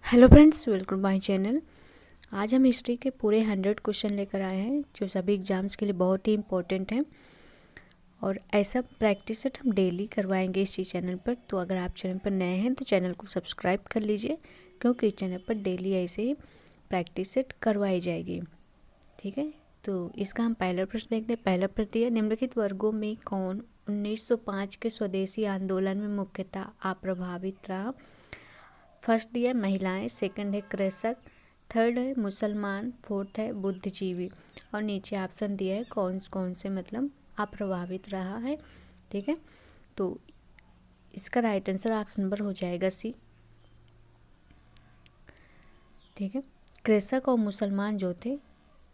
Hello friends, welcome my channel. आज हम history के पूरे 100 क्वेश्चन लेकर आए हैं जो सभी एग्जाम्स के लिए बहुत ही इम्पोर्टेंट हैं और ऐसा प्रैक्टिस सेट हम डेली करवाएंगे इसी चैनल पर। तो अगर आप चैनल पर नए हैं तो चैनल को सब्सक्राइब कर लीजिए, क्योंकि इस चैनल पर डेली ऐसे ही प्रैक्टिस सेट करवाई जाएगी। ठीक है, तो इसका हम पहला प्रश्न देखते हैं। पहला प्रश्न दिया, निम्नलिखित वर्गों में कौन 1905 के स्वदेशी आंदोलन में मुख्यतः अप्रभावित रहा। फर्स्ट दिया महिलाएं, सेकंड है कृषक, थर्ड है मुसलमान, फोर्थ है बुद्धिजीवी। और नीचे ऑप्शन दिया है कौन कौन से मतलब अप्रभावित रहा है। ठीक है, तो इसका राइट आंसर ऑप्शन नंबर हो जाएगा सी। ठीक है, कृषक और मुसलमान जो थे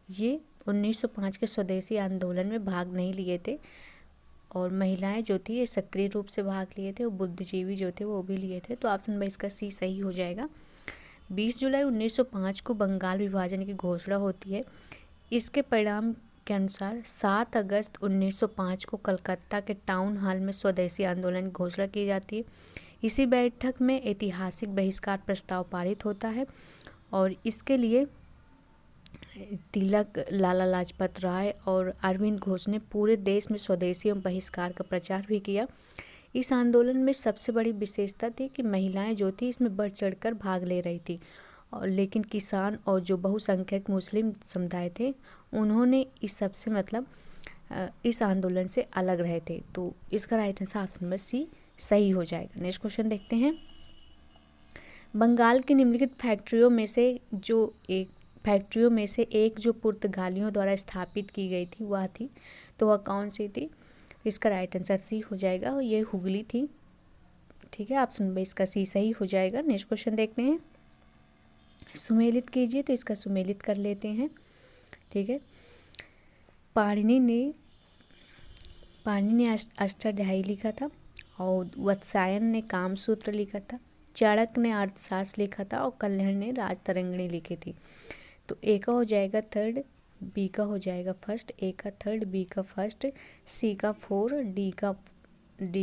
ये 1905 के स्वदेशी आंदोलन में भाग नहीं लिए थे, और महिलाएं जो थी ये सक्रिय रूप से भाग लिए थे, और बुद्धिजीवी जो थे वो भी लिए थे। तो ऑप्शन नंबर इसका सी सही हो जाएगा। 20 जुलाई 1905 को बंगाल विभाजन की घोषणा होती है। इसके परिणाम के अनुसार 7 अगस्त 1905 को कलकत्ता के टाउन हॉल में स्वदेशी आंदोलन की घोषणा की जाती है। इसी बैठक में ऐतिहासिक बहिष्कार प्रस्ताव पारित होता है, और इसके लिए तिलक, लाला लाजपत राय और अरविंद घोष ने पूरे देश में स्वदेशी एवं बहिष्कार का प्रचार भी किया। इस आंदोलन में सबसे बड़ी विशेषता थी कि महिलाएं जो थी इसमें बढ़ चढ़कर भाग ले रही थी, और लेकिन किसान और जो बहुसंख्यक मुस्लिम समुदाय थे उन्होंने इस सबसे मतलब इस आंदोलन से अलग रहे थे। तो इसका right answer option number C सही हो जाएगा। नेक्स्ट क्वेश्चन देखते हैं। बंगाल की निम्नलिखित फैक्ट्रियों में से एक जो पुर्तगालियों द्वारा स्थापित की गई थी वह थी, तो वह कौन सी थी। इसका राइट आंसर सी हो जाएगा, और ये हुगली थी। ठीक है, ऑप्शन नंबर इसका सी सही हो जाएगा। नेक्स्ट क्वेश्चन देखते हैं। सुमेलित कीजिए, तो इसका सुमेलित कर लेते हैं। ठीक है, पाणिनि ने अष्टाध्यायी लिखा था, और वत्सायन ने कामसूत्र लिखा था, चाणक्य ने अर्थशास्त्र लिखा था, और कल्हण ने राजतरंगिणी लिखी थी। तो ए का हो जाएगा थर्ड, बी का हो जाएगा फर्स्ट, ए का थर्ड, बी का फर्स्ट, सी का फोर, डी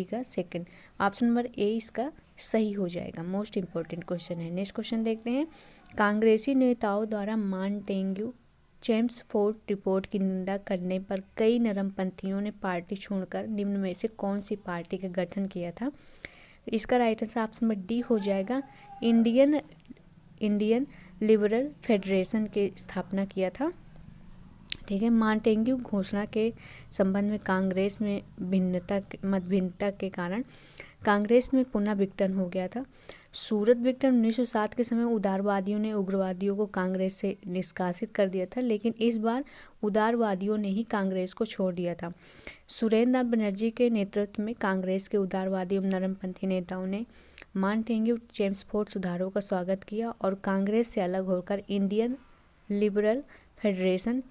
का सेकंड। ऑप्शन नंबर ए इसका सही हो जाएगा। मोस्ट इंपॉर्टेंट क्वेश्चन है। नेक्स्ट क्वेश्चन देखते हैं। कांग्रेसी नेताओं द्वारा मॉन्टेग्यू चेम्सफोर्ड रिपोर्ट की निंदा करने पर कई नरमपंथियों ने पार्टी छोड़कर निम्न में से कौन सी पार्टी का गठन किया था। इसका right answer option number D हो जाएगा। इंडियन लिबरल फेडरेशन की स्थापना किया था। ठीक है, मॉन्टेग्यू घोषणा के संबंध में कांग्रेस में मतभिन्नता के कारण कांग्रेस में पुनः विघटन हो गया था। सूरत विघटन 1907 के समय उदारवादियों ने उग्रवादियों को कांग्रेस से निष्कासित कर दिया था, लेकिन इस बार उदारवादियों ने ही कांग्रेस को छोड़ दिया था। सुरेंद्र नाथ बनर्जी के नेतृत्व में कांग्रेस के उदारवादी एवं नरमपंथी नेताओं ने मॉन्टेग्यू चेम्सफोर्ड सुधारों का स्वागत किया, और कांग्रेस से अलग होकर इंडियन लिबरल फेडरेशन,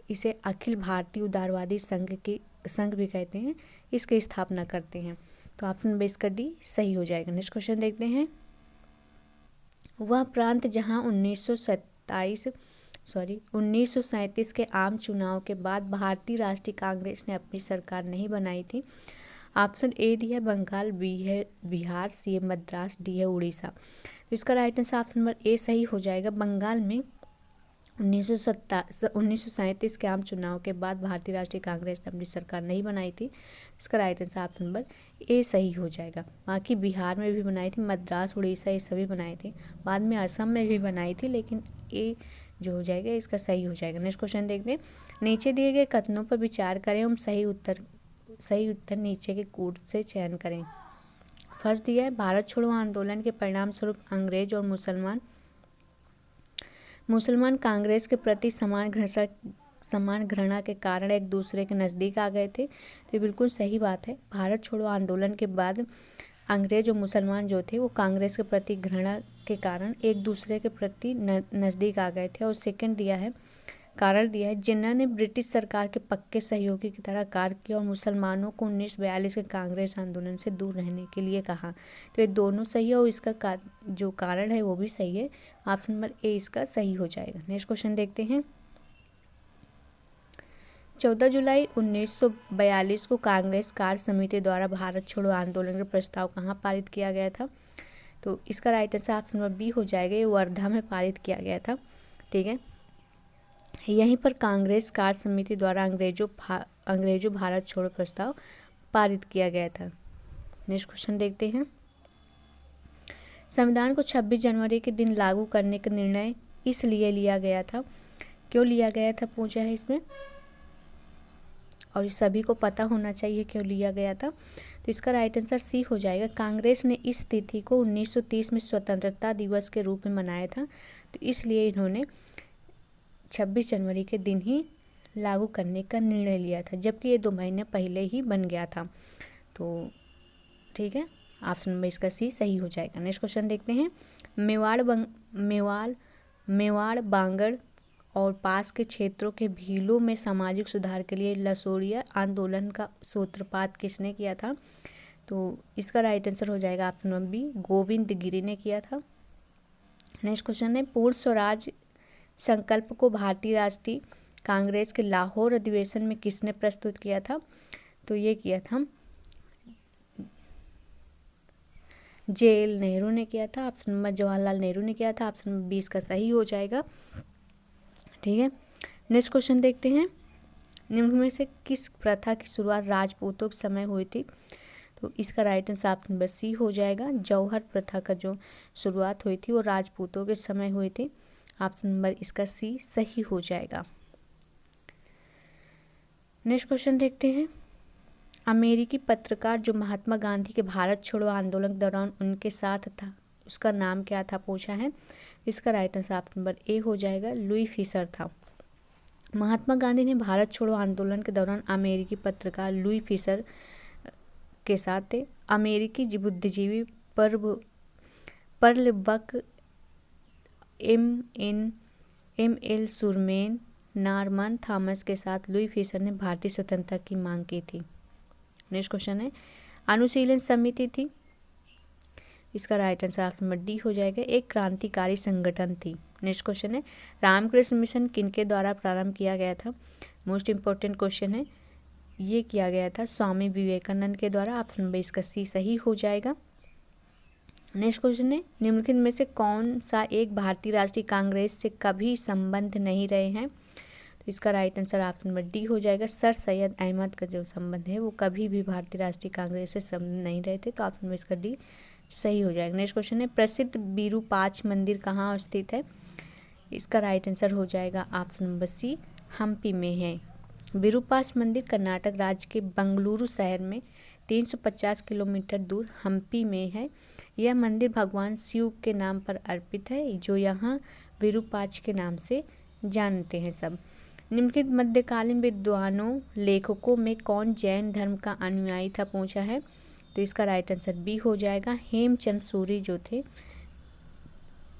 इसे अखिल भारतीय उदारवादी संघ भी कहते हैं, इसकी स्थापना करते हैं। तो ऑप्शन नंबर इसका डी सही हो जाएगा। नेक्स्ट क्वेश्चन देखते हैं। वह प्रांत जहां 1937 के आम चुनाव के बाद भारतीय राष्ट्रीय कांग्रेस ने अपनी सरकार नहीं बनाई थी। ऑप्शन ए दी है बंगाल, बी है बिहार, सी है मद्रास, डी है उड़ीसा। तो इसका राइट आंसर ऑप्शन नंबर ए सही हो जाएगा। बंगाल में 1937 के आम चुनाव के बाद भारतीय राष्ट्रीय कांग्रेस ने अपनी सरकार नहीं बनाई थी। इसका राइट आंसर ऑप्शन नंबर ए सही हो जाएगा। बाकी बिहार में भी बनाई थी, मद्रास, उड़ीसा ये सभी बनाई थी, बाद में असम में भी बनाई थी, लेकिन ए जो हो जाएगा इसका सही हो जाएगा। नेक्स्ट क्वेश्चन देखते हैं। नीचे दिए गए कथनों पर विचार करें एवं सही उत्तर नीचे के कूट से चयन करें। फर्स्ट दिया है, भारत छोड़ो आंदोलन के परिणाम स्वरूप अंग्रेज और मुसलमान कांग्रेस के प्रति समान घृणा के कारण एक दूसरे के नज़दीक आ गए थे। तो ये बिल्कुल सही बात है। भारत छोड़ो आंदोलन के बाद अंग्रेज और मुसलमान जो थे वो कांग्रेस के प्रति घृणा के कारण एक दूसरे के प्रति नज़दीक आ गए थे। और सेकंड दिया है, कारण दिया है, जिन्ना ने ब्रिटिश सरकार के पक्के सहयोगी की तरह कार्य किया और मुसलमानों को 1942 के कांग्रेस आंदोलन से दूर रहने के लिए कहा। तो ये दोनों सही है, और इसका जो कारण है वो भी सही है। ऑप्शन नंबर ए इसका सही हो जाएगा। नेक्स्ट क्वेश्चन देखते हैं। 14 जुलाई 1942 को कांग्रेस कार्य समिति द्वारा भारत छोड़ो आंदोलन का प्रस्ताव कहाँ पारित किया गया था। तो इसका right answer option number B हो जाएगा, ये वर्धा में पारित किया गया था। ठीक है, यहीं पर कांग्रेस कार्य समिति द्वारा अंग्रेजों भारत छोड़ो प्रस्ताव पारित किया गया था। नेक्स्ट क्वेश्चन देखते हैं। संविधान को 26 जनवरी के दिन लागू करने का निर्णय इसलिए लिया गया था, क्यों लिया गया था पूछा है इसमें, और इस सभी को पता होना चाहिए क्यों लिया गया था। तो इसका राइट आंसर सी हो जाएगा। कांग्रेस ने इस तिथि को 1930 में स्वतंत्रता दिवस के रूप में मनाया था, तो इसलिए इन्होंने 26 जनवरी के दिन ही लागू करने का निर्णय लिया था, जबकि ये 2 महीने पहले ही बन गया था। तो ठीक है, ऑप्शन नंबर इसका सी सही हो जाएगा। नेक्स्ट क्वेश्चन देखते हैं। मेवाड़ बांगड़ और पास के क्षेत्रों के भीलों में सामाजिक सुधार के लिए लसोड़िया आंदोलन का सूत्रपात किसने किया था? तो इसका राइट आंसर हो जाएगा ऑप्शन नंबर बी, गोविंद गिरी ने किया था। नेक्स्ट क्वेश्चन है। पूर्ण स्वराज संकल्प को भारतीय राष्ट्रीय कांग्रेस के लाहौर अधिवेशन में किसने प्रस्तुत किया था? तो ये किया था जेएल नेहरू ने किया था। ऑप्शन नंबर जवाहरलाल नेहरू ने किया था। ऑप्शन नंबर 20 का सही हो जाएगा। ठीक है, नेक्स्ट क्वेश्चन देखते हैं। निम्न में से किस प्रथा की शुरुआत राजपूतों के समय हुई थी? तो इसका right answer option number C हो जाएगा। जौहर प्रथा का जो शुरुआत हुई थी वो राजपूतों के समय हुई थी। ऑप्शन नंबर इसका सी सही हो जाएगा। नेक्स्ट क्वेश्चन देखते हैं। अमेरिकी पत्रकार जो महात्मा गांधी के भारत छोड़ो आंदोलन के दौरान उनके साथ था, उसका नाम क्या था पूछा है। इसका राइट आंसर ऑप्शन नंबर ए हो जाएगा, लुई फिशर था। महात्मा गांधी ने भारत छोड़ो आंदोलन के दौरान अमेरिकी पत्रकार लुई फिशर के साथ थे। अमेरिकी बुद्धिजीवी पर्ल बक, एम.एल. सुरमैन, नॉर्मन थॉमस के साथ लुई फिशर ने भारतीय स्वतंत्रता की मांग की थी। नेक्स्ट क्वेश्चन है। अनुशीलन समिति थी, इसका right answer option number D हो जाएगा, एक क्रांतिकारी संगठन थी। नेक्स्ट क्वेश्चन है। रामकृष्ण मिशन किनके द्वारा प्रारंभ किया गया था? मोस्ट इंपॉर्टेंट क्वेश्चन है। ये किया गया था स्वामी विवेकानंद के द्वारा। ऑप्शन नंबर इसका सी सही हो जाएगा। नेक्स्ट क्वेश्चन है। निम्नलिखित में से कौन सा एक भारतीय राष्ट्रीय कांग्रेस से कभी संबंध नहीं रहे हैं? तो इसका right answer option number D हो जाएगा। सर सैयद अहमद का जो संबंध है वो कभी भी भारतीय राष्ट्रीय कांग्रेस से संबंध नहीं रहे थे, तो ऑप्शन नंबर इसका डी सही हो जाएगा। नेक्स्ट क्वेश्चन है। प्रसिद्ध विरूपाक्ष मंदिर कहाँ स्थित है? इसका राइट आंसर हो जाएगा ऑप्शन नंबर सी, हम्पी में है। विरूपाक्ष मंदिर कर्नाटक राज्य के बंगलुरु शहर में 350 किलोमीटर दूर हम्पी में है। यह मंदिर भगवान शिव के नाम पर अर्पित है, जो यहाँ विरूपाक्ष के नाम से जानते हैं सब। निम्नलिखित मध्यकालीन विद्वानों लेखकों में कौन जैन धर्म का अनुयायी था पूछा है। तो इसका राइट आंसर बी हो जाएगा। हेमचंद सूरी जो थे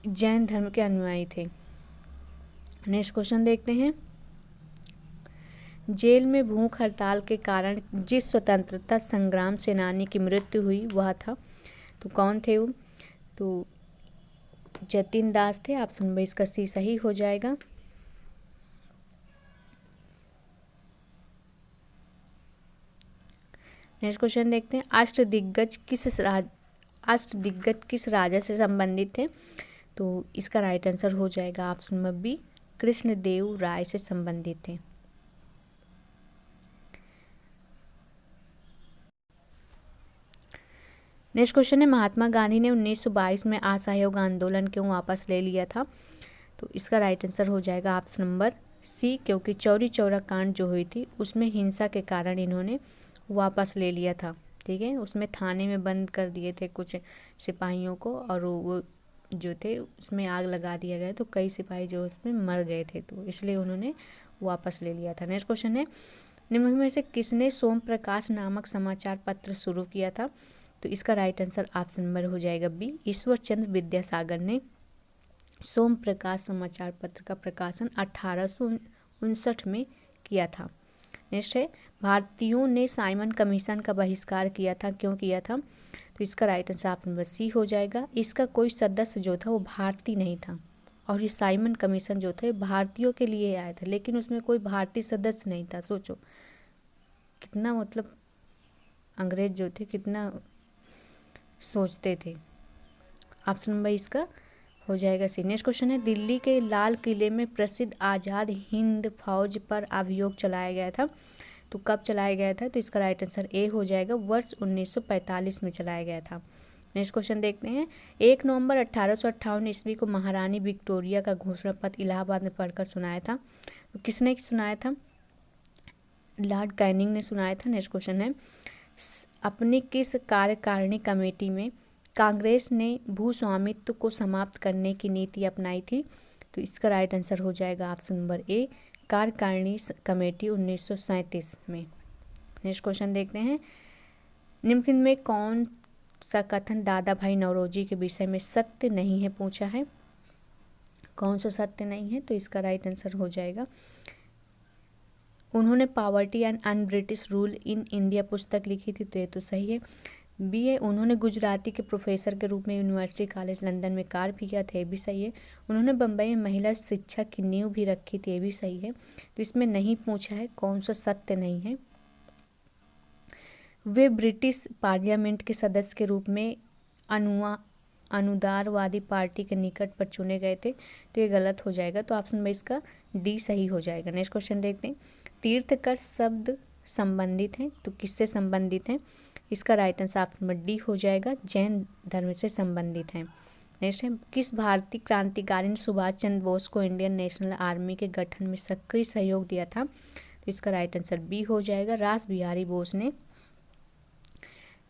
जैन धर्म के अनुयायी थे। नेक्स्ट क्वेश्चन देखते हैं। जेल में भूख हड़ताल के कारण जिस स्वतंत्रता संग्राम सेनानी की मृत्यु हुई वह था, तो कौन थे वो? तो जतिन दास थे। ऑप्शन नंबर इसका सी सही हो जाएगा। नेक्स्ट क्वेश्चन देखते हैं। अष्टदिग्गज किस राजा से संबंधित थे? तो इसका राइट आंसर हो जाएगा ऑप्शन नंबर बी, कृष्णदेव राय से संबंधित थे। नेक्स्ट क्वेश्चन है। महात्मा गांधी ने 1922 में असहयोग आंदोलन क्यों वापस ले लिया था? तो इसका राइट आंसर हो जाएगा ऑप्शन नंबर सी, क्योंकि चौरी चौरा कांड जो हुई थी उसमें हिंसा के कारण इन्होंने वापस ले लिया था। ठीक है, उसमें थाने में बंद कर दिए थे कुछ सिपाहियों को, और वो जो थे उसमें आग लगा दिया गया, तो कई सिपाही जो उसमें मर गए थे, तो इसलिए उन्होंने वापस ले लिया था। नेक्स्ट क्वेश्चन है। निम्न में से किसने सोम प्रकाश नामक समाचार पत्र शुरू किया था? तो इसका राइट आंसर ऑप्शन नंबर हो जाएगा बी, ईश्वर चंद्र विद्यासागर ने सोम प्रकाश समाचार पत्र का प्रकाशन 1859 में किया था। नेक्स्ट है। भारतीयों ने साइमन कमीशन का बहिष्कार किया था, क्यों किया था? तो इसका right answer option number C हो जाएगा। इसका कोई सदस्य जो था वो भारतीय नहीं था, और ये साइमन कमीशन जो था भारतीयों के लिए आया था, लेकिन उसमें कोई भारतीय सदस्य नहीं था। सोचो कितना, मतलब अंग्रेज जो थे कितना सोचते थे। ऑप्शन नंबर इसका हो जाएगा सी। नेक्स्ट क्वेश्चन है, दिल्ली के लाल किले में प्रसिद्ध आज़ाद हिंद फौज पर अभियोग चलाया गया था, तो कब चलाया गया था? तो इसका राइट आंसर ए हो जाएगा, वर्ष 1945 में चलाया गया था। नेक्स्ट क्वेश्चन देखते हैं, 1 नवंबर 1858 ईस्वी को महारानी विक्टोरिया का घोषणा पत्र इलाहाबाद में पढ़कर सुनाया था, तो किसने सुनाया था? लॉर्ड कैनिंग ने सुनाया था। नेक्स्ट क्वेश्चन है, अपनी किस कार्यकारिणी कमेटी में कांग्रेस ने भूस्वामित्व को समाप्त करने की नीति अपनाई थी? तो इसका राइट आंसर हो जाएगा ऑप्शन नंबर ए, कार्यकारिणी कमेटी 1937 में। नेक्स्ट क्वेश्चन देखते हैं, निम्नलिखित में कौन सा कथन दादा भाई नौरोजी के विषय में सत्य नहीं है पूछा है? कौन सा सत्य नहीं है? तो इसका राइट आंसर हो जाएगा, उन्होंने poverty and un British rule in India पुस्तक लिखी थी, तो ये तो सही है। बी है, उन्होंने गुजराती के प्रोफेसर के रूप में यूनिवर्सिटी कॉलेज लंदन में कार्य भी किया था, ये भी सही है। उन्होंने बम्बई में महिला शिक्षा की नींव भी रखी थी, ये भी सही है। तो इसमें नहीं पूछा है कौन सा सत्य नहीं है। वे ब्रिटिश पार्लियामेंट के सदस्य के रूप में अनुदारवादी पार्टी के निकट पर चुने गए थे, तो ये गलत हो जाएगा, तो ऑप्शन में इसका डी सही हो जाएगा। नेक्स्ट क्वेश्चन देखते हैं, तीर्थकर शब्द संबंधित हैं, तो किससे संबंधित हैं? इसका right answer option number D हो जाएगा, जैन धर्म से संबंधित हैं। नेक्स्ट है, किस भारतीय क्रांतिकारी ने सुभाष चंद्र बोस को इंडियन नेशनल आर्मी के गठन में सक्रिय सहयोग दिया था? तो इसका राइट आंसर बी हो जाएगा, रास बिहारी बोस ने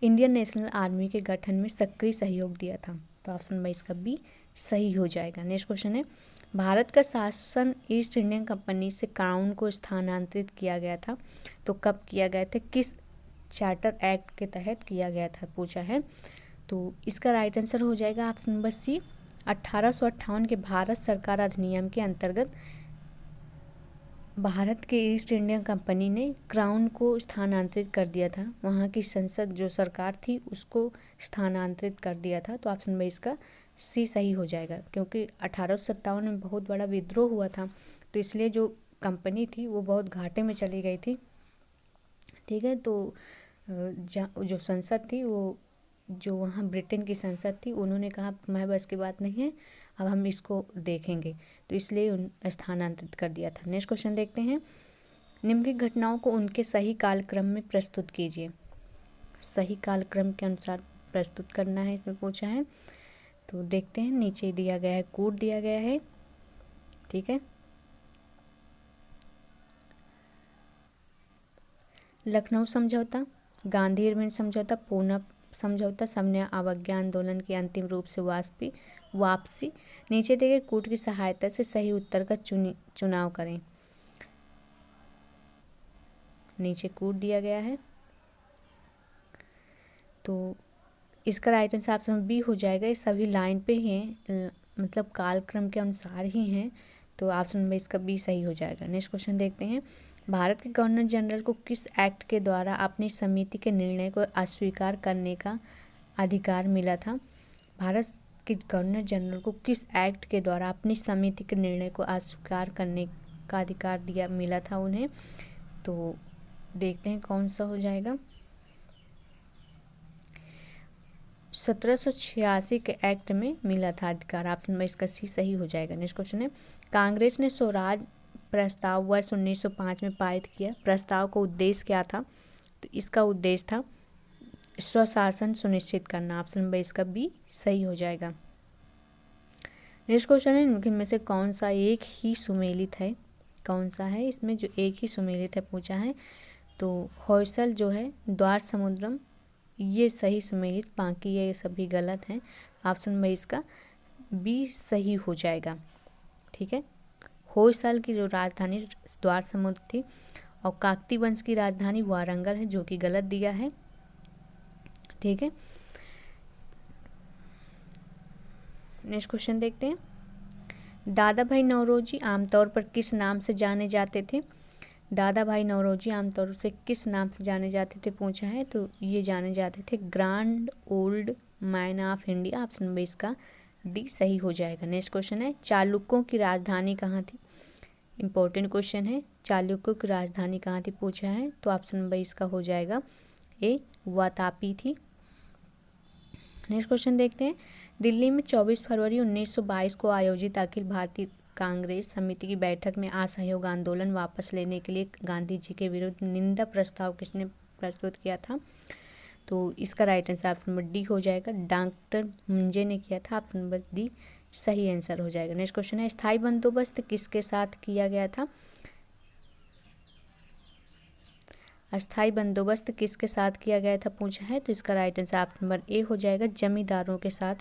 इंडियन नेशनल आर्मी के गठन में सक्रिय सहयोग दिया था, तो ऑप्शन नंबर इसका बी सही हो जाएगा। नेक्स्ट क्वेश्चन है, भारत का शासन ईस्ट इंडियन कंपनी से क्राउन को स्थानांतरित किया गया था, तो कब किया गया था? किस चार्टर एक्ट के तहत किया गया था पूछा है, तो इसका राइट आंसर हो जाएगा ऑप्शन नंबर सी, 1858 के भारत सरकार अधिनियम के अंतर्गत भारत के ईस्ट इंडिया कंपनी ने क्राउन को स्थानांतरित कर दिया था, वहाँ की संसद जो सरकार थी उसको स्थानांतरित कर दिया था, तो ऑप्शन नंबर इसका सी सही हो जाएगा, क्योंकि 1857 में बहुत बड़ा विद्रोह हुआ था, तो इसलिए जो कंपनी थी वो बहुत घाटे में चली गई थी। ठीक है, तो जो संसद थी वो जो वहाँ ब्रिटेन की संसद थी उन्होंने कहा मैं बस की बात नहीं है, अब हम इसको देखेंगे, तो इसलिए स्थानांतरित कर दिया था। नेक्स्ट क्वेश्चन देखते हैं, निम्नलिखित घटनाओं को उनके सही कालक्रम में प्रस्तुत कीजिए। सही कालक्रम के अनुसार प्रस्तुत करना है इसमें पूछा है, तो देखते हैं, नीचे दिया गया है, कूट दिया गया है। ठीक है, लखनऊ समझौता, गांधी इरविन समझौता, पूना समझौता, समन्वय अवज्ञा आंदोलन की अंतिम रूप से वापसी। नीचे दिए गए कूट की सहायता से सही उत्तर का चुनाव करें। नीचे कूट दिया गया है, तो इसका राइट आंसर ऑप्शन बी हो जाएगा, ये सभी लाइन पे हैं, मतलब कालक्रम के अनुसार ही हैं, तो ऑप्शन में इसका बी सही हो जाएगा। नेक्स्ट क्वेश्चन देखते हैं, भारत के गवर्नर जनरल को किस एक्ट के द्वारा अपनी समिति के निर्णय को अस्वीकार करने का अधिकार मिला था? भारत के गवर्नर जनरल को किस एक्ट के द्वारा अपनी समिति के निर्णय को अस्वीकार करने का अधिकार मिला था उन्हें? तो देखते हैं कौन सा हो जाएगा। 1786 के एक्ट में मिला था अधिकार, ऑप्शन में इसका सी सही हो जाएगा। नेक्स्ट क्वेश्चन है, कांग्रेस ने स्वराज प्रस्ताव वर्ष 1905 में पारित किया, प्रस्ताव का उद्देश्य क्या था? तो इसका उद्देश्य था स्वशासन सुनिश्चित करना, ऑप्शन नंबर इसका बी सही हो जाएगा। नेक्स्ट क्वेश्चन है, निम्नलिखित में से कौन सा एक ही सुमेलित है? कौन सा है इसमें जो एक ही सुमेलित है पूछा है, तो होयसल जो है द्वार समुद्रम ये सही सुमेलित, बाकी ये सभी गलत हैं, ऑप्शन में इसका बी सही हो जाएगा। ठीक है, होयसल की जो राजधानी द्वार समुद्र थी और काकती वंश की राजधानी वारंगल है, जो कि गलत दिया है। ठीक है, नेक्स्ट क्वेश्चन देखते हैं, दादा भाई नौरोजी आमतौर पर किस नाम से जाने जाते थे? दादा भाई नौरोजी आमतौर से किस नाम से जाने जाते थे पूछा है, तो ये जाने जाते थे grand old man of India, option number इसका डी सही हो जाएगा। नेक्स्ट क्वेश्चन है, चालुक्यों की राजधानी कहाँ थी? इंपॉर्टेंट क्वेश्चन है, चालुक्यों की राजधानी कहाँ थी पूछा है, तो ऑप्शन नंबर इसका हो जाएगा ए वातापी थी। नेक्स्ट क्वेश्चन देखते हैं, दिल्ली में 24 फरवरी 1922 को आयोजित अखिल भारतीय कांग्रेस समिति की बैठक में असहयोग आंदोलन वापस लेने के लिए गांधी जी के विरुद्ध निंदा प्रस्ताव किसने प्रस्तुत किया था? तो इसका right answer option number D हो जाएगा, डॉक्टर मुंजे ने किया था। ऑप्शन नंबर डी सही आंसर हो जाएगा। नेक्स्ट क्वेश्चन है, स्थायी बंदोबस्त किसके साथ किया गया था? अस्थाई बंदोबस्त किसके साथ किया गया था पूछा है, तो इसका राइट आंसर ऑप्शन नंबर ए हो जाएगा, जमींदारों के साथ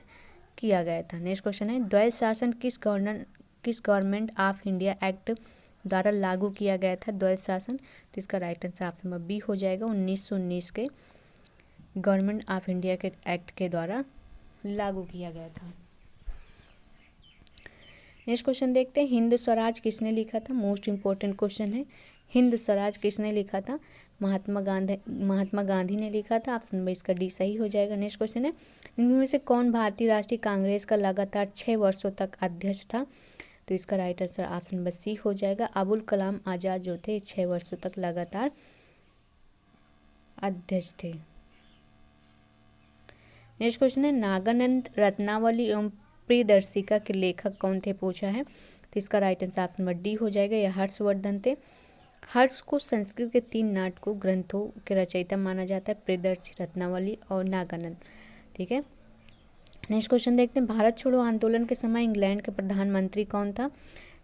किया गया था। नेक्स्ट क्वेश्चन है, द्वैध शासन किस गवर्नमेंट ऑफ इंडिया एक्ट द्वारा लागू किया गया था? द्वैध शासन, तो इसका right answer option number B हो जाएगा, 1919 के गवर्नमेंट ऑफ इंडिया के एक्ट के द्वारा लागू किया गया था। नेक्स्ट क्वेश्चन देखते हैं, हिंद स्वराज किसने लिखा था? मोस्ट इंपॉर्टेंट क्वेश्चन है, हिंद स्वराज किसने लिखा था? महात्मा गांधी ने लिखा था। ऑप्शन नंबर इसका डी सही हो जाएगा। नेक्स्ट क्वेश्चन है, इनमें से कौन भारतीय राष्ट्रीय कांग्रेस का लगातार 6 वर्षों तक अध्यक्ष था? तो इसका right answer option number C हो जाएगा, अबुल कलाम आजाद जो थे 6 वर्षों तक लगातार अध्यक्ष थे। नेक्स्ट क्वेश्चन है, नागानंद रत्नावली एवं प्रियदर्शिका के लेखक कौन थे पूछा है, तो इसका right answer option number D हो जाएगा, यह हर्षवर्धन थे। हर्ष को संस्कृत के 3 नाटकों ग्रंथों के रचयिता माना जाता है, प्रियदर्शी, रत्नावली और नागानंद। ठीक है, नेक्स्ट क्वेश्चन देखते हैं, भारत छोड़ो आंदोलन के समय इंग्लैंड के प्रधानमंत्री कौन था?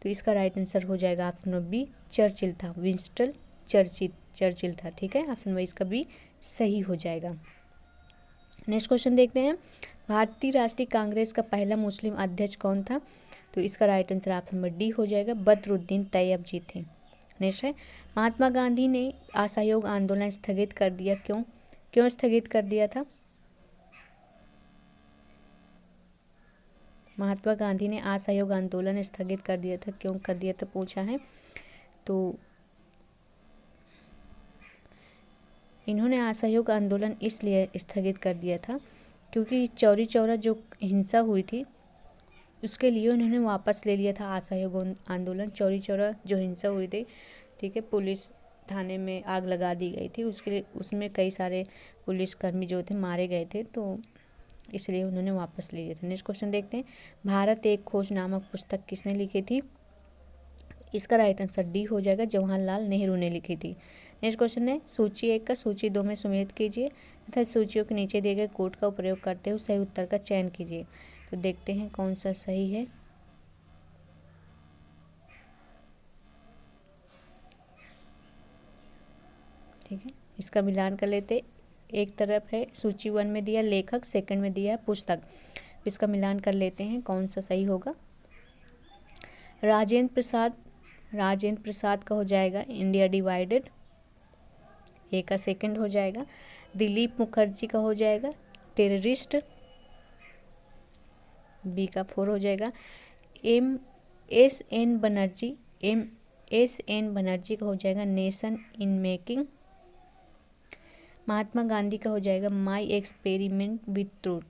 तो इसका राइट आंसर हो जाएगा ऑप्शन नंबर बी, चर्चिल था, विंस्टन चर्चिल था। ठीक है, ऑप्शन नंबर इसका बी सही हो जाएगा। नेक्स्ट क्वेश्चन देखते हैं, भारतीय राष्ट्रीय कांग्रेस का पहला मुस्लिम अध्यक्ष कौन था? तो इसका right answer option number D हो जाएगा, बदरुद्दीन तैयब जी थे। नेक्स्ट है, महात्मा गांधी ने असहयोग आंदोलन स्थगित कर दिया, क्यों स्थगित कर दिया था? महात्मा गांधी ने असहयोग आंदोलन स्थगित कर दिया था, क्यों कर दिया था पूछा है, तो इन्होंने असहयोग आंदोलन इसलिए स्थगित कर दिया था क्योंकि चौरी चौरा जो हिंसा हुई थी उसके लिए उन्होंने वापस ले लिया था असहयोग आंदोलन। चौरी चौरा जो हिंसा हुई थी, ठीक है, पुलिस थाने में आग लगा दी गई थी, उसके लिए उसमें कई सारे पुलिसकर्मी जो थे मारे गए थे, तो इसलिए उन्होंने वापस ले लिया था। नेक्स्ट क्वेश्चन देखते हैं, भारत एक खोज नामक पुस्तक किसने लिखी थी? इसका राइट आंसर डी हो जाएगा, जवाहरलाल नेहरू ने लिखी थी। नेक्स्ट क्वेश्चन है, सूची 1 का सूची 2 में सम्मिलित कीजिए तथा सूचियों के नीचे दिए गए कोड का प्रयोग करते हुए सही उत्तर का चयन कीजिए। तो देखते हैं कौन सा सही है। ठीक है, इसका मिलान कर लेते। एक तरफ है सूची 1 में दिया लेखक, सेकंड में दिया पुस्तक, इसका मिलान कर लेते हैं कौन सा सही होगा। राजेंद्र प्रसाद का हो जाएगा इंडिया डिवाइडेड, ए का सेकंड हो जाएगा। दिलीप मुखर्जी का हो जाएगा टेररिस्ट, बी का 4 हो जाएगा। एम एस एन बनर्जी का हो जाएगा nation in making. Mahatma Gandhi का हो जाएगा माई एक्सपेरिमेंट विथ ट्रूथ।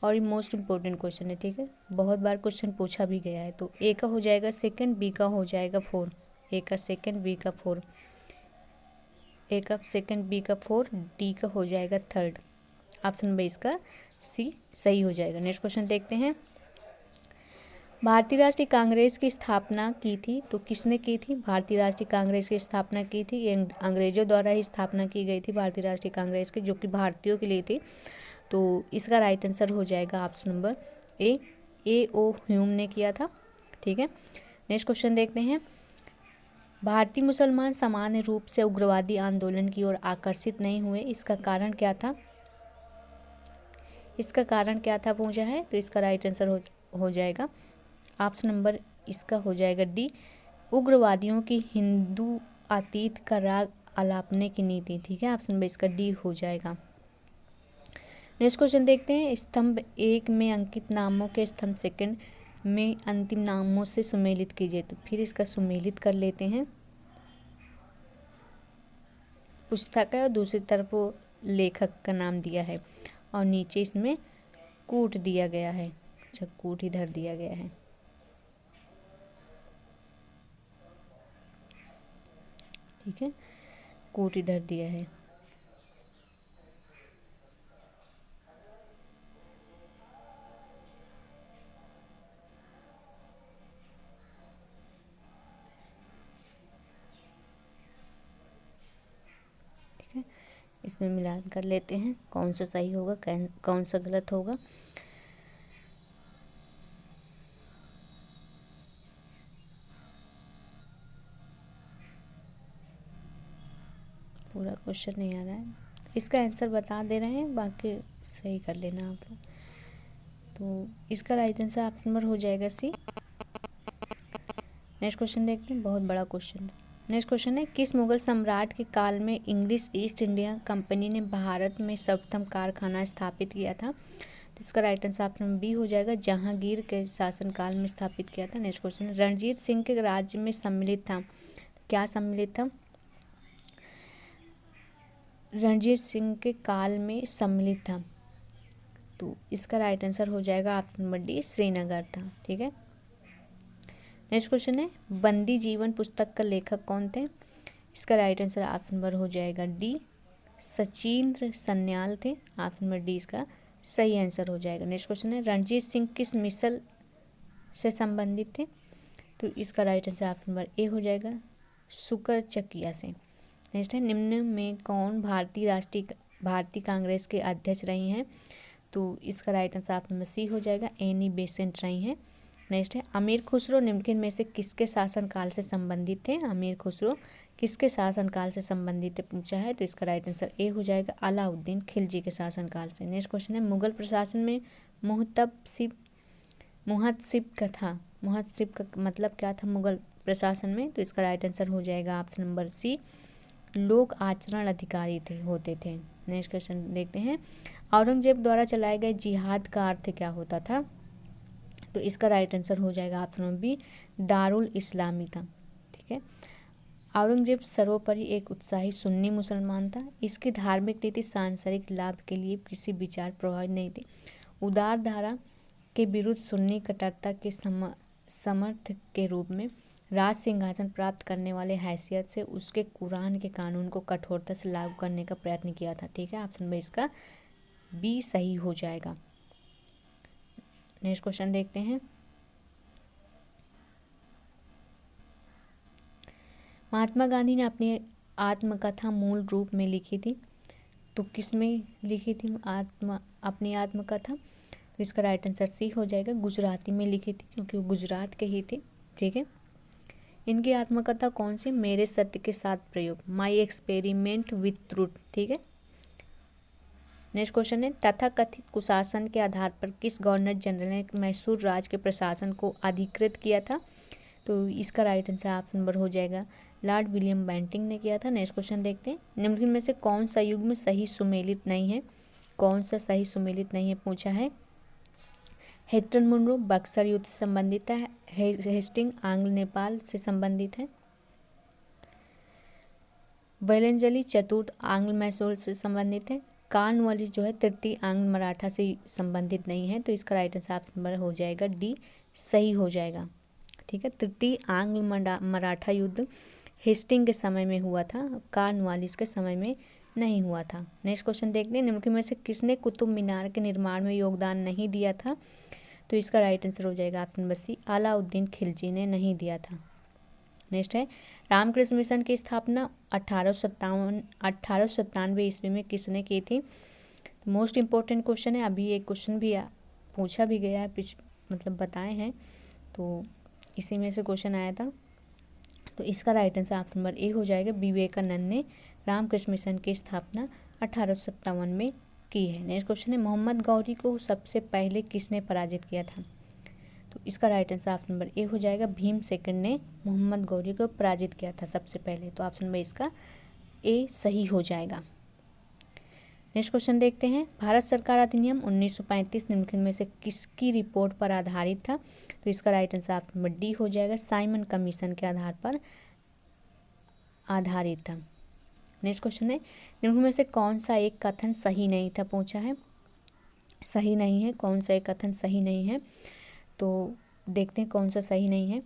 और ये मोस्ट इंपॉर्टेंट क्वेश्चन है, ठीक है, बहुत बार क्वेश्चन पूछा भी गया है। तो ए का हो जाएगा सेकंड, बी का हो जाएगा 4, ए का सेकंड, बी का 4, ए का सेकंड, बी का 4, डी का हो जाएगा थर्ड। ऑप्शन नंबर इसका सी सही हो जाएगा। नेक्स्ट क्वेश्चन देखते हैं, भारतीय राष्ट्रीय कांग्रेस की स्थापना की थी, तो किसने की थी? भारतीय राष्ट्रीय कांग्रेस की स्थापना की थी, ये अंग्रेजों द्वारा ही स्थापना की गई थी भारतीय राष्ट्रीय कांग्रेस की, जो कि भारतीयों के लिए थी। तो इसका राइट आंसर हो जाएगा option number A O Hume ने किया था। ठीक है, नेक्स्ट क्वेश्चन देखते हैं, भारतीय मुसलमान सामान्य रूप से उग्रवादी आंदोलन की ओर आकर्षित नहीं हुए, इसका कारण क्या था? इसका कारण क्या था पूछा है, तो इसका राइट आंसर हो जाएगा ऑप्शन नंबर इसका हो जाएगा डी, उग्रवादियों की हिंदू अतीत का राग अलापने की नीति। ठीक है, ऑप्शन नंबर इसका डी हो जाएगा। नेक्स्ट क्वेश्चन देखते हैं, स्तंभ 1 में अंकित नामों के स्तंभ 2 में अंतिम नामों से सुमेलित कीजिए। तो फिर इसका सुमेलित कर लेते हैं। पुस्तक है और दूसरी तरफ वो लेखक का नाम दिया है और नीचे इसमें कूट दिया गया है। अच्छा, कूट इधर दिया गया है। ठीक है, कूट इधर दिया है। इसमें मिलान कर लेते हैं कौन सा सही होगा कौन सा गलत होगा। पूरा क्वेश्चन नहीं आ रहा है, इसका आंसर बता दे रहे हैं, बाकी सही कर लेना आप लोग। तो इसका राइट आंसर ऑप्शन नंबर हो जाएगा सी। नेक्स्ट क्वेश्चन देखते हैं, बहुत बड़ा क्वेश्चन। नेक्स्ट क्वेश्चन है, किस मुगल सम्राट के काल में इंग्लिश ईस्ट इंडिया कंपनी ने भारत में सर्वप्रथम कारखाना स्थापित किया था? तो इसका right answer option number B हो जाएगा, जहांगीर के शासनकाल में स्थापित किया था। नेक्स्ट क्वेश्चन है, रणजीत सिंह के राज्य में सम्मिलित था, क्या सम्मिलित था? रणजीत सिंह के काल में सम्मिलित था, तो इसका राइट आंसर हो जाएगा ऑप्शन नंबर डी, श्रीनगर था। ठीक है। नेक्स्ट क्वेश्चन है, बंदी जीवन पुस्तक का लेखक कौन थे? इसका राइट आंसर ऑप्शन नंबर हो जाएगा डी, सचिंद्र सन्याल थे। ऑप्शन नंबर डी इसका सही आंसर हो जाएगा। नेक्स्ट क्वेश्चन है, रणजीत सिंह किस मिसल से संबंधित थे? तो इसका राइट आंसर ऑप्शन नंबर ए हो जाएगा, सुकरचकिया से। नेक्स्ट है, निम्न में कौन भारतीय कांग्रेस के अध्यक्ष रही हैं? तो इसका right answer option number C हो जाएगा, एनी बेसेंट रही हैं। नेक्स्ट है, अमीर खुसरो निम्नलिखित में से किसके शासनकाल से संबंधित थे? अमीर खुसरो किसके शासनकाल से संबंधित पूछा है, तो इसका राइट आंसर ए हो जाएगा, अलाउद्दीन खिलजी के शासनकाल से। नेक्स्ट क्वेश्चन है, मुगल प्रशासन में मुहत्तसिब का मतलब क्या था मुगल प्रशासन में? तो इसका राइट आंसर हो जाएगा ऑप्शन नंबर सी, लोक आचरण अधिकारी होते थे। नेक्स्ट क्वेश्चन देखते हैं, औरंगजेब द्वारा चलाए गए जिहाद का अर्थ क्या होता था? तो इसका राइट आंसर हो जाएगा ऑप्शन नंबर बी, दारुल इस्लामी था। ठीक है। औरंगजेब सर्वोपरि एक उत्साही सुन्नी मुसलमान था। इसकी धार्मिक नीति सांसारिक लाभ के लिए किसी विचार प्रभावित नहीं थी। उदार धारा के विरुद्ध सुन्नी कट्टरता के समर्थक के रूप में राज सिंहासन प्राप्त करने वाले हैसियत से उसके कुरान के कानून को कठोरता से लागू करने का प्रयत्न किया था। ठीक है। ऑप्शन बी इसका बी सही हो जाएगा। नेक्स्ट क्वेश्चन देखते हैं, महात्मा गांधी ने अपनी आत्मकथा मूल रूप में लिखी थी, तो किस में लिखी थी अपनी आत्मकथा? तो इसका राइट आंसर सी हो जाएगा, गुजराती में लिखी थी, क्योंकि वो गुजरात के ही थे। ठीक है। इनकी आत्मकथा कौन सी? मेरे सत्य के साथ प्रयोग, माई एक्सपेरिमेंट विथ ट्रूथ। ठीक है। नेक्स्ट क्वेश्चन है, तथाकथित कुशासन के आधार पर किस गवर्नर जनरल ने मैसूर राज्य के प्रशासन को अधिकृत किया था? तो इसका राइट आंसर ऑप्शन नंबर हो जाएगा, लॉर्ड विलियम बेंटिंक ने किया था। नेक्स्ट क्वेश्चन देखते हैं, निम्नलिखित में से कौन सा युग्म सही सुमेलित नहीं है? कौन सा सही सुमेलित नहीं है पूछा है। हेक्टर मुनरो बक्सर युद्ध से संबंधित है, हेस्टिंग आंग्ल नेपाल से संबंधित है, वेलेंजली चतुर्थ आंग्ल मैसूर से संबंधित है, कॉर्नवालिस जो है तृतीय आंग्ल मराठा से संबंधित नहीं है। तो इसका राइट आंसर ऑप्शन नंबर हो जाएगा डी, सही हो जाएगा। ठीक है। तृतीय आंग्ल मराठा युद्ध हेस्टिंग के समय में हुआ था, कॉर्नवालिस के समय में नहीं हुआ था। नेक्स्ट क्वेश्चन देखते हैं, निम्नलिखित में से किसने कुतुब मीनार के निर्माण में योगदान नहीं दिया था? तो इसका राइट आंसर हो जाएगा option number C, Alauddin Khilji ने नहीं दिया था। नेक्स्ट है, रामकृष्ण मिशन की स्थापना 1897 ईस्वी में किसने की थी? मोस्ट इम्पोर्टेंट क्वेश्चन है, अभी एक क्वेश्चन भी पूछा भी गया है, मतलब बताए हैं, तो इसी में से क्वेश्चन आया था। तो इसका राइट आंसर ऑप्शन नंबर ए हो जाएगा, विवेकानंद ने रामकृष्ण मिशन की स्थापना 1857 में की है। नेक्स्ट क्वेश्चन है, मोहम्मद गौरी को सबसे पहले किसने पराजित किया था? तो इसका राइट आंसर ऑप्शन नंबर ए हो जाएगा, भीम सेकंड ने मोहम्मद गौरी को पराजित किया था सबसे पहले। तो ऑप्शन नंबर इसका ए सही हो जाएगा। नेक्स्ट क्वेश्चन देखते हैं, भारत सरकार अधिनियम 1935 निम्नलिखित में से किसकी रिपोर्ट पर आधारित था? तो इसका right answer option number D हो जाएगा, साइमन कमीशन के आधार पर आधारित था। नेक्स्ट क्वेश्चन है, निम्नलिखित में से कौन सा एक कथन सही नहीं था पूछा है। सही नहीं है, कौन सा एक कथन सही नहीं है, तो देखते हैं कौन सा सही नहीं है।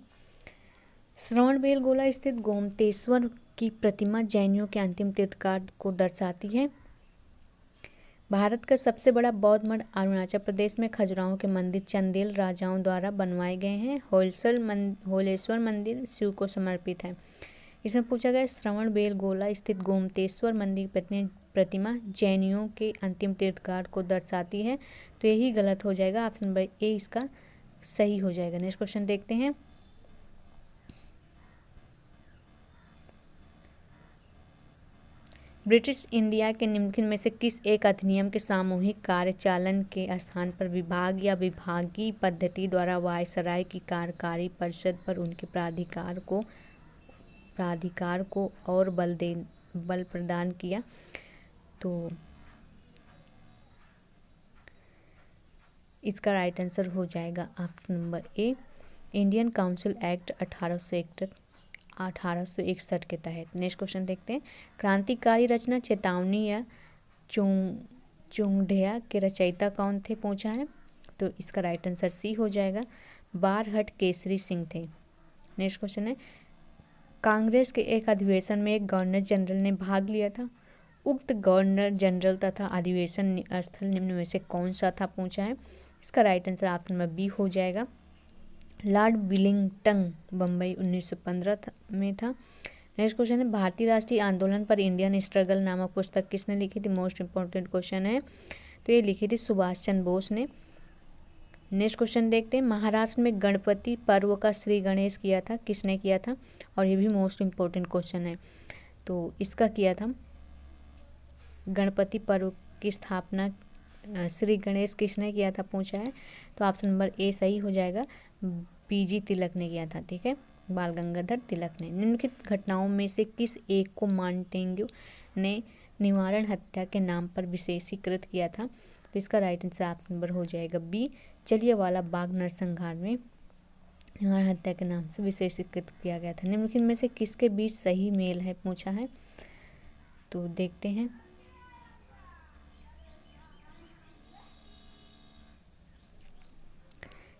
श्रवणबेलगोला स्थित गोमतेश्वर की प्रतिमा जैनियों के अंतिम तीर्थकार को दर्शाती है। भारत का सबसे बड़ा बौद्ध मठ अरुणाचल प्रदेश में खजुराहो के मंदिर चंदेल राजाओं द्वारा बनवाए गए हैं। होलेश्वर मंदिर शिव को समर्पित है। इसमें पूछा गया, श्रवणबेलगोला स्थित गोमतेश्वर मंदिर की प्रतिमा जैनियों के अंतिम तीर्थकार को दर्शाती है, तो यही गलत हो जाएगा। ऑप्शन नंबर ए इसका सही हो जाएगा। नेक्स्ट क्वेश्चन देखते हैं। ब्रिटिश इंडिया के निम्नलिखित में से किस एक अधिनियम के सामूहिक कार्यचालन के स्थान पर विभाग या विभागीय पद्धति द्वारा वायसराय की कार्यकारी परिषद पर उनके प्राधिकार को और बल प्रदान किया? तो इसका राइट आंसर हो जाएगा ऑप्शन नंबर ए, इंडियन काउंसिल एक्ट 1861 के तहत। नेक्स्ट क्वेश्चन देखते हैं। क्रांतिकारी रचना चेतावनी या चुंगढ़िया के रचयिता कौन थे, पूछा है। तो इसका राइट आंसर सी हो जाएगा, बारहट केसरी सिंह थे। नेक्स्ट क्वेश्चन है, कांग्रेस के एक अधिवेशन में एक गवर्नर जनरल ने भाग लिया था। उक्त गवर्नर जनरल तथा अधिवेशन स्थल निम्न में से कौन सा था, पूछा है। इसका right answer option number B हो जाएगा, लॉर्ड विलिंगटन, बम्बई 1915 में था। नेक्स्ट क्वेश्चन है, भारतीय राष्ट्रीय आंदोलन पर इंडियन स्ट्रगल नामक पुस्तक किसने लिखी थी? मोस्ट इंपॉर्टेंट क्वेश्चन है, तो ये लिखी थी सुभाष चंद्र बोस ने। नेक्स्ट क्वेश्चन देखते हैं, महाराष्ट्र में गणपति पर्व का श्री गणेश किया था, किसने किया था? और ये भी मोस्ट इंपॉर्टेंट क्वेश्चन है, तो इसका किया था गणपति पर्व की स्थापना श्री गणेश किसने किया था, पूछा है। तो ऑप्शन नंबर ए सही हो जाएगा, बीजी तिलक ने किया था। ठीक है, बाल गंगाधर तिलक ने। निम्नलिखित घटनाओं में से किस एक को मांटेग्यू ने निवारण हत्या के नाम पर विशेषीकृत किया था? तो इसका राइट आंसर ऑप्शन नंबर हो जाएगा बी, जलियांवाला बाग नरसंहार में निवारण हत्या के नाम से विशेषीकृत किया गया था। निम्नलिखित में से किसके बीच सही मेल है, पूछा है। तो देखते हैं।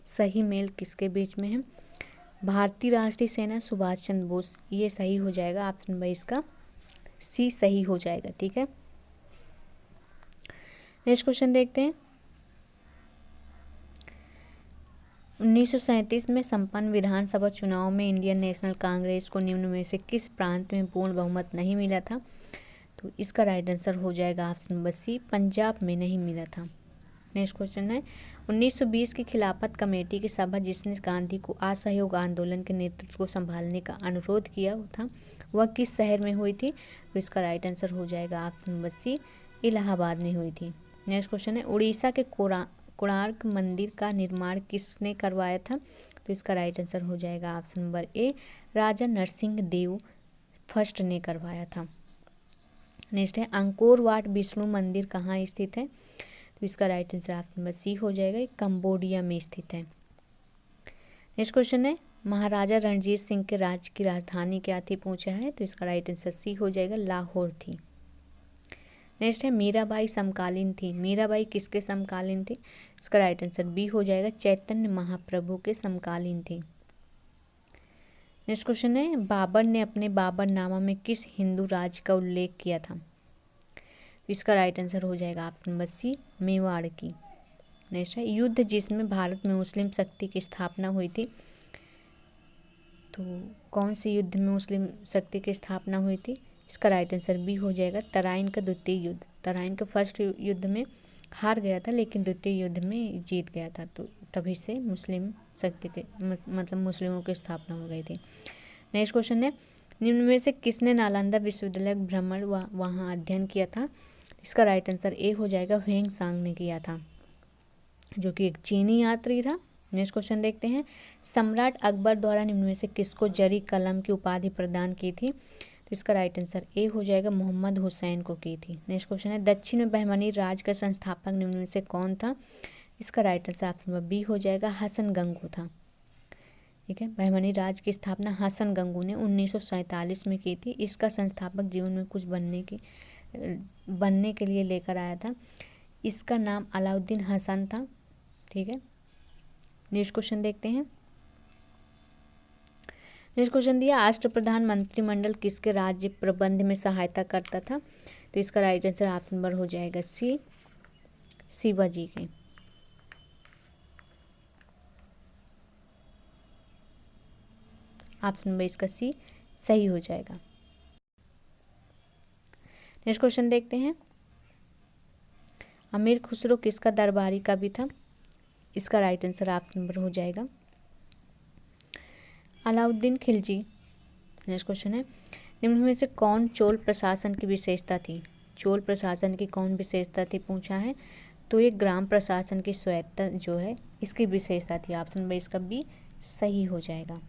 सही मेल किसके बीच में है? भारतीय राष्ट्रीय सेना, सुभाष चंद्र बोस, ये सही हो जाएगा। ऑप्शन नंबर इसका सी सही हो जाएगा। ठीक है, नेक्स्ट क्वेश्चन देखते हैं। 1937 में संपन्न विधानसभा चुनाव में इंडियन नेशनल कांग्रेस को निम्न में से किस प्रांत में पूर्ण बहुमत नहीं मिला था? तो इसका राइट आंसर हो जाएगा ऑप्शन नंबर सी, पंजाब में नहीं मिला था। नेक्स्ट क्वेश्चन है, 1920 की खिलाफत कमेटी की सभा जिसने गांधी को असहयोग आंदोलन के नेतृत्व को संभालने का अनुरोध किया था, वह किस शहर में हुई थी? तो इसका राइट आंसर हो जाएगा ऑप्शन नंबर सी, इलाहाबाद में हुई थी। नेक्स्ट क्वेश्चन है, उड़ीसा के कोणार्क मंदिर का निर्माण किसने करवाया था? तो इसका राइट आंसर हो जाएगा option number A, Raja Narasimha Dev first ने करवाया था। नेक्स्ट है, अंकोर वाट विष्णु मंदिर कहाँ स्थित है? तो इसका right answer option number C हो जाएगा, कंबोडिया में स्थित है। नेक्स्ट क्वेश्चन है, महाराजा रणजीत सिंह के राज्य की राजधानी क्या थी, पूछा है। तो इसका राइट आंसर सी हो जाएगा, लाहौर थी। नेक्स्ट है, मीराबाई समकालीन थी। मीराबाई किसके समकालीन थी? इसका राइट आंसर बी हो जाएगा, चैतन्य महाप्रभु के समकालीन थी। नेक्स्ट क्वेश्चन है, बाबर ने अपने बाबरनामा में किस हिंदू राज्य का उल्लेख किया था? इसका राइट आंसर हो जाएगा ऑप्शन नंबर सी, मेवाड़ की। नेक्स्ट है, युद्ध जिसमें भारत में मुस्लिम शक्ति की स्थापना हुई थी, तो कौन सी युद्ध में मुस्लिम शक्ति की स्थापना हुई थी? इसका राइट आंसर बी हो जाएगा, तराइन का द्वितीय युद्ध। तराइन के फर्स्ट युद्ध में हार गया था, लेकिन द्वितीय युद्ध में जीत गया था, तो तभी से मुस्लिम शक्ति के मतलब मुस्लिमों की स्थापना हो गई थी। नेक्स्ट क्वेश्चन है, निम्न में से किसने नालंदा विश्वविद्यालय भ्रमण वहाँ अध्ययन किया था? इसका राइट आंसर ए हो जाएगा, ह्वेंग सांग ने किया था, जो कि एक चीनी यात्री था। नेक्स्ट क्वेश्चन देखते हैं, सम्राट अकबर द्वारा निम्न में से किसको जरी कलम की उपाधि प्रदान की थी? तो इसका राइट आंसर ए हो जाएगा, मोहम्मद हुसैन को की थी। नेक्स्ट क्वेश्चन है, दक्षिण में बहमनी राज का संस्थापक निम्न में से कौन था? इसका right answer option number B हो जाएगा, हसन गंगू था। ठीक है, बहमनी राज की स्थापना हसन गंगू ने 1947 में की थी। इसका संस्थापक जीवन में कुछ बनने के लिए लेकर आया था। इसका नाम अलाउद्दीन हसन था। ठीक है, नेक्स्ट क्वेश्चन देखते हैं। नेक्स्ट क्वेश्चन दिया, राष्ट्रप्रधान मंत्रिमंडल किसके राज्य प्रबंध में सहायता करता था? तो इसका राइट आंसर ऑप्शन नंबर हो जाएगा सी, शिवाजी के। ऑप्शन नंबर इसका सी सही हो जाएगा। नेक्स्ट क्वेश्चन देखते हैं, अमीर खुसरो किसका दरबारी कवि था? इसका राइट आंसर ऑप्शन नंबर हो जाएगा अलाउद्दीन खिलजी। नेक्स्ट क्वेश्चन है, निम्न में से कौन चोल प्रशासन की विशेषता थी? चोल प्रशासन की कौन विशेषता थी पूछा है, तो ये ग्राम प्रशासन की स्वायत्तता जो है इसकी विशेषता थी। ऑप्शन नंबर इसका बी सही हो जाएगा।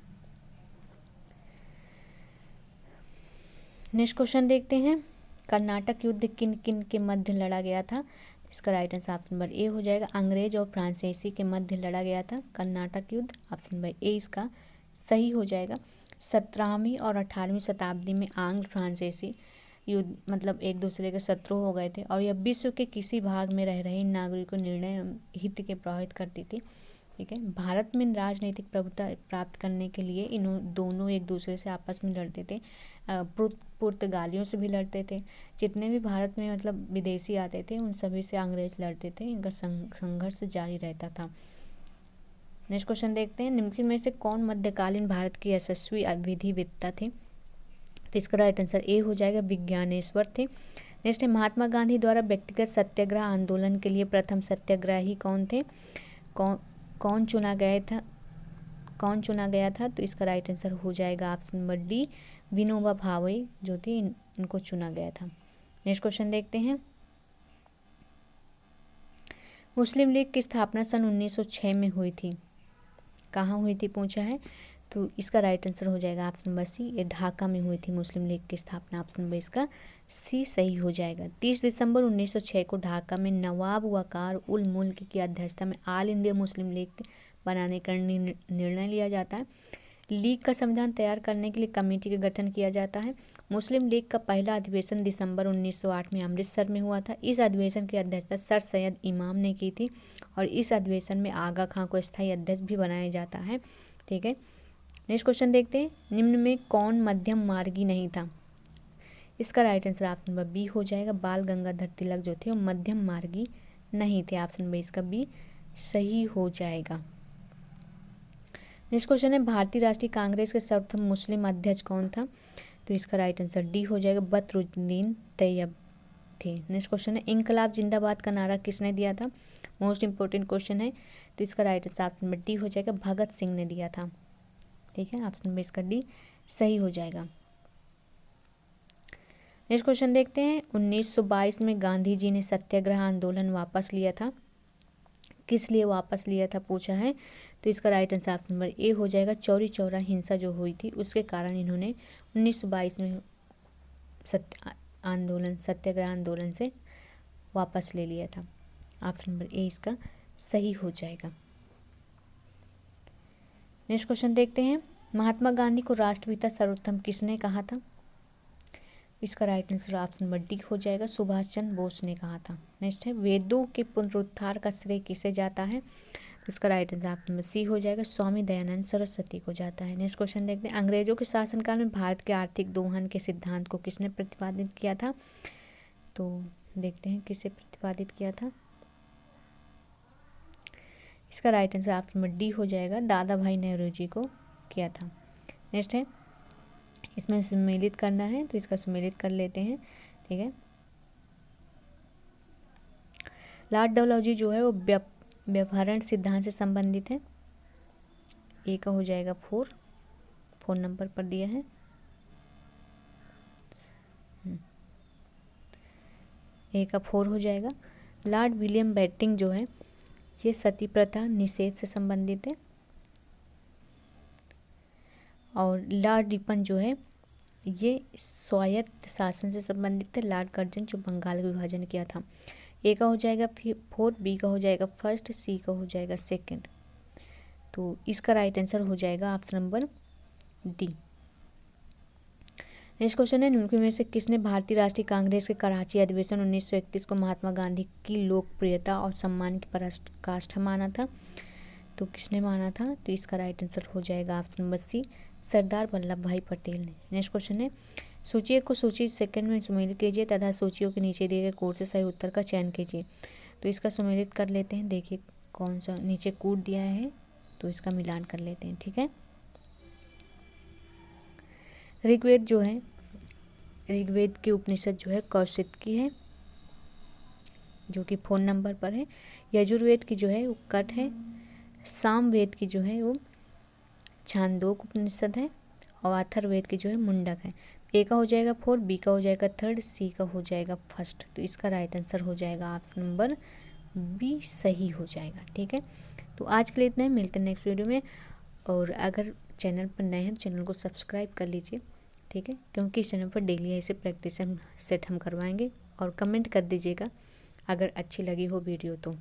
नेक्स्ट क्वेश्चन देखते हैं, कर्नाटक युद्ध किन किन के मध्य लड़ा गया था? इसका राइट आंसर ऑप्शन नंबर ए हो जाएगा, अंग्रेज और फ्रांसीसी के मध्य लड़ा गया था कर्नाटक युद्ध। ऑप्शन नंबर ए इसका सही हो जाएगा। 17वीं और 18वीं शताब्दी में आंग्ल फ्रांसीसी युद्ध मतलब एक दूसरे के शत्रु हो गए थे और यह विश्व के किसी भाग में रह रहे नागरिकों निर्णय हित के प्रभावित करती थी। ठीक है, भारत में राजनीतिक प्रभुत्व प्राप्त करने के लिए इन दोनों एक दूसरे से आपस में लड़ते थे, पुर्तगालियों से भी लड़ते थे। जितने भी भारत में मतलब विदेशी आते थे उन सभी से अंग्रेज लड़ते थे, इनका संघर्ष जारी रहता था। नेक्स्ट क्वेश्चन देखते हैं, निम्नलिखित में से कौन मध्यकालीन भारत की यशस्वी विधिवेत्ता थे? तो इसका राइट आंसर ए हो जाएगा, विज्ञानेश्वर थे। नेक्स्ट है, महात्मा गांधी द्वारा व्यक्तिगत सत्याग्रह आंदोलन के लिए प्रथम सत्याग्रही कौन थे? कौन चुना गया था? तो इसका राइट आंसर हो जाएगा option number D, Vinoba Bhave जो थे इनको चुना गया था। नेक्स्ट क्वेश्चन देखते हैं, मुस्लिम लीग की स्थापना सन 1906 में हुई थी, कहाँ हुई थी पूछा है, तो इसका राइट आंसर हो जाएगा ऑप्शन नंबर सी, ये ढाका में हुई थी मुस्लिम लीग की स्थापना। ऑप्शन नंबर इसका सी सही हो जाएगा। 30 दिसंबर 1906 को ढाका में नवाब वकार उल मुल्क की अध्यक्षता में ऑल इंडिया मुस्लिम लीग बनाने का निर्णय लिया जाता है। लीग का संविधान तैयार करने के लिए कमेटी का गठन किया जाता है। मुस्लिम लीग का पहला अधिवेशन दिसंबर 1908 में अमृतसर में हुआ था। इस अधिवेशन की अध्यक्षता सर सैयद इमाम ने की थी और इस अधिवेशन में आगा खां को स्थायी अध्यक्ष भी बनाया जाता है। ठीक है, नेक्स्ट क्वेश्चन देखते हैं, निम्न में कौन मध्यम मार्गी नहीं था? इसका right answer option number B हो जाएगा, बाल गंगाधर तिलक जो थे वो मध्यम मार्गी नहीं थे। ऑप्शन नंबर इसका बी सही हो जाएगा। नेक्स्ट क्वेश्चन है, भारतीय राष्ट्रीय कांग्रेस के सर्वप्रथम मुस्लिम अध्यक्ष कौन था? तो इसका राइट आंसर डी हो जाएगा, बदरुद्दीन तैयब थे। नेक्स्ट क्वेश्चन है, इंकलाब जिंदाबाद का नारा किसने दिया था? मोस्ट इंपॉर्टेंट क्वेश्चन है, तो इसका right answer option number D हो जाएगा, भगत सिंह ने दिया था। ठीक है, ऑप्शन नंबर इसका डी सही हो जाएगा। नेक्स्ट क्वेश्चन देखते हैं, 1922 में गांधी जी ने सत्याग्रह आंदोलन वापस लिया था, किस लिए वापस लिया था पूछा है, तो इसका राइट आंसर ऑप्शन नंबर ए हो जाएगा, चौरी चौरा हिंसा जो हुई थी उसके कारण इन्होंने 1922 में सत्याग्रह आंदोलन से वापस ले लिया था। ऑप्शन नंबर ए इसका सही हो जाएगा। नेक्स्ट क्वेश्चन देखते हैं, महात्मा गांधी को राष्ट्रपिता सर्वोत्तम किसने कहा था? इसका right answer option number D हो जाएगा, सुभाष चंद्र बोस ने कहा था। नेक्स्ट है, वेदों के पुनरुद्धार का श्रेय किसे जाता है? तो इसका right answer option number C हो जाएगा, स्वामी दयानंद सरस्वती को जाता है। नेक्स्ट क्वेश्चन देखते हैं, अंग्रेजों के शासनकाल में भारत के आर्थिक दोहन के सिद्धांत को किसने प्रतिपादित किया था? तो देखते हैं किसे प्रतिपादित किया था। इसका right answer option number D हो जाएगा, दादा भाई नेहरू जी को किया था। नेक्स्ट है, इसमें सम्मिलित करना है तो इसका सम्मिलित कर लेते हैं। ठीक है, लॉर्ड डलहौजी जो है वो व्यवहारण सिद्धांत से संबंधित है। ए का हो जाएगा 4 नंबर पर दिया है। ए का 4 हो जाएगा। लॉर्ड विलियम बेंटिंक जो है ये सती प्रथा निषेध से संबंधित है। और लॉर्ड रिपन जो है ये स्वायत्त शासन से संबंधित है। लॉर्ड कर्जन जो बंगाल का विभाजन किया था। ए का हो जाएगा 4, बी का हो जाएगा फर्स्ट, सी का हो जाएगा सेकंड। तो इसका राइट आंसर हो जाएगा option number D. Next question है, निम्नलिखित में से किसने भारतीय राष्ट्रीय कांग्रेस के कराची अधिवेशन 1931 को महात्मा गांधी की लोकप्रियता और सम्मान की पराकाष्ठा माना था? तो किसने माना था? तो इसका राइट आंसर हो जाएगा ऑप्शन नंबर सी, सरदार वल्लभ भाई पटेल ने। नेक्स्ट क्वेश्चन है, सूची को सूची सेकंड में सम्मिलित कीजिए तथा सूचियों के नीचे दिए गए कोड से सही उत्तर का चयन कीजिए। तो इसका सम्मिलित कर लेते हैं। देखिए कौन सा नीचे कोड दिया है तो इसका मिलान कर लेते हैं। ठीक है, ऋग्वेद जो है, ऋग्वेद की उपनिषद जो है कौशिक की है। जो कि फ़ोन नंबर पर है। यजुर्वेद की जो है वो कट है। सामवेद की जो है वो छांदोग उपनिषद है। और अथर्ववेद की जो है मुंडक है। ए का हो जाएगा 4, बी का हो जाएगा 3, सी का हो जाएगा 1। तो इसका राइट आंसर हो जाएगा ऑप्शन नंबर बी सही हो जाएगा। ठीक है, तो आज के लिए इतना ही, मिलते हैं नेक्स्ट वीडियो में। और अगर चैनल पर नए हैं तो चैनल को सब्सक्राइब कर लीजिए। ठीक है, क्योंकि इस चैनल पर डेली ऐसे प्रैक्टिस सेट हम करवाएंगे। और कमेंट कर दीजिएगा अगर अच्छी लगी हो वीडियो तो।